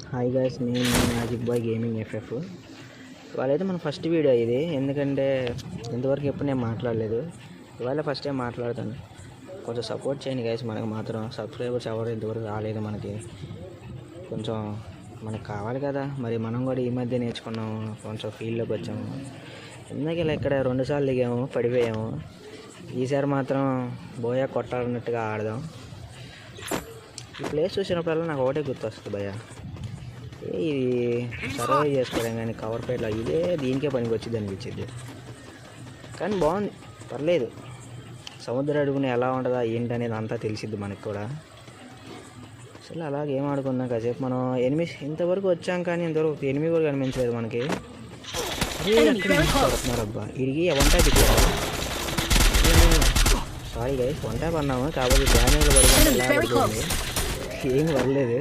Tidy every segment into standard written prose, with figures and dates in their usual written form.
Hi guys, నేను magic bye gaming FF. ఇవాళైతే మన first video ఇది, ఎందుకంటే ఇంతవరకు ఎప్పుడు నేను మాట్లాడలేదు. ఇవాళ ఫస్ట్ టైం మాట్లాడతాను. కొంచెం సపోర్ట్ చేయండి గైస్. మనకు మాత్రం సబ్స్క్రైబర్స్ ఎవరు ఇంతవరకు రాలేదు. కొంచెం మనకు కావాలి కదా, మరి మనం కూడా ఈ మధ్య నేర్చుకున్నాము, కొంచెం ఫీల్డ్లోకి వచ్చాము. ఇందాక ఇలా ఇక్కడ 2 సార్లు దిగాము, పడిపోయాము. ఈసారి మాత్రం బోయా కొట్టాలన్నట్టుగా ఆడదాం. ఈ ప్లేస్ చూసినప్పుడల్లా నాకు ఒకటే గుర్తొస్తుంది భయ్య, ఇది సర్వైవ్ చేసుకోవడం కానీ కవర్ ఫైట్లో ఇదే దీనికే పనికి వచ్చింది అనిపించింది. కానీ బాగుంది, పర్లేదు. సముద్ర అడుగున ఎలా ఉంటుందా ఏంటనేది అంతా తెలిసిద్ది మనకు కూడా. అసలు అలాగే ఏం ఆడుకుందాం కాసేపు. మనం ఎనిమిది ఇంతవరకు వచ్చాం, కానీ ఇంతవరకు ఎనిమిది కూడా కనిపించలేదు మనకి. అబ్బా ఇడిగి వంట తిప్పారు. సారీ గైస్, వంట పడినాము కాబట్టి డ్యామేజ్ పడుతుంది, ఏం పర్లేదు.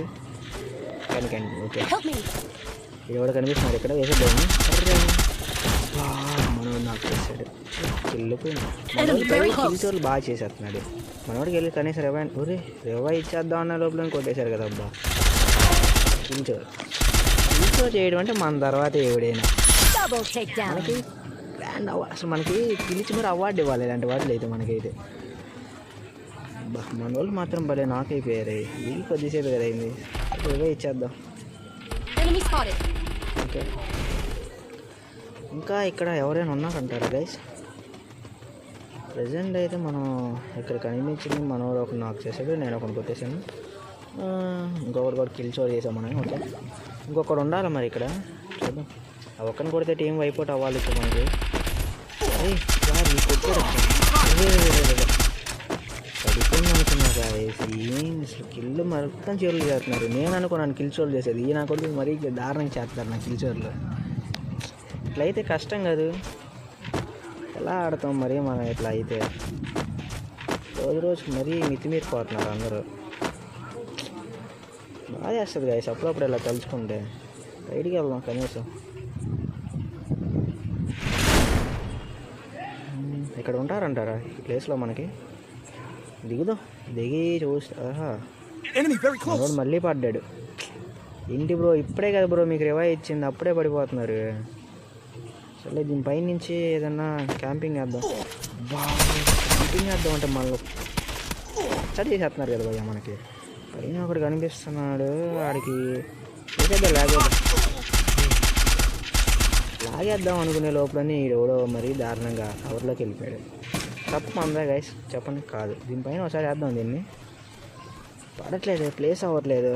కానీ ఓకే, ఎవడు కనిపిస్తున్నాడు ఇక్కడ, వేసేద్దాము. మనం నాకు చేశాడు, కిల్చోర్లు బాగా చేసేస్తున్నాడు మనవాడికి. వెళ్ళి కనీసం రెవా ఇచ్చేద్దాం అన్న లోపల కొట్టేశారు కదా. అబ్బా కిల్చోర్ చేయడం అంటే మన తర్వాత ఎవడైనా మనకి గ్రాండ్ అవార్డ్, అసలు మనకి పిలిచి మరి అవార్డు ఇవ్వాలి ఇలాంటి వాటిలో అయితే మనకైతే. మన వాళ్ళు మాత్రం భలే నాకైపోయారు. ఇది కొద్దిసేపు కదా అయింది, రెవా ఇచ్చేద్దాం. ఓకే, ఇంకా ఇక్కడ ఎవరైనా ఉన్నారంటారా గైస్? ప్రజెంట్ అయితే మనం ఇక్కడ కనిపించింది, మనోడు ఒక నాక్ చేసాడు, నేను ఒకటి కొట్టేసాను, ఇంకొకటి కూడా కిల్ చోర్ చేసాం మనం. ఓకే, ఇంకొకటి ఉండాలి మరి ఇక్కడ, చూద్దాం. ఆ ఒక్కరిని కొడితే టీం వైపౌట్ అవ్వాలి ఇప్పుడు మనకి. పడిపోయింది అనుకున్నా గైస్. ఏం అసలు కిల్లు మొత్తం చోర్లు చేస్తున్నారు. నేను అనుకున్నాను కిల్ చోర్లు చేసేది, ఈ నా కొడుకు మరీ దారుణంగా చేస్తారు నా కిల్ చోర్లు. ఇట్లయితే కష్టం కాదు, ఎలా ఆడతాం మరి మనం ఇట్లా అయితే? రోజుకి మరీ మితిమీరిపోతున్నారు అందరూ. బాగా చేస్తుంది గైస్ అప్పుడప్పుడు ఇలా తలుచుకుంటే. బయటికి వెళ్దాం కనీసం. ఇక్కడ ఉంటారంటారా ఈ ప్లేస్లో మనకి? దిగుదాం, దిగి చూస్తా. మళ్ళీ పడ్డాడు. ఏంటి బ్రో, ఇప్పుడే కదా బ్రో మీకు రివైవ్ ఇచ్చింది, అప్పుడే పడిపోతున్నారు. సరే దీనిపై నుంచి ఏదన్నా క్యాంపింగ్ చేద్దాం. క్యాంపింగ్ చేద్దాం అంటే మళ్ళీ స్టార్ట్ చేసేస్తున్నారు కదా భయ్య మనకి. పైన ఒకటి కనిపిస్తున్నాడు, వాడికి లాగేద్దాం అనుకునే లోపలని ఎవడో మరీ దారుణంగా కవర్లోకి వెళ్ళిపోయాడు. తప్పు మందా గైస్ చెప్పండి? కాదు, దీనిపైన ఒకసారి వేద్దాం. దీన్ని పడట్లేదు, ప్లేస్ అవ్వట్లేదు.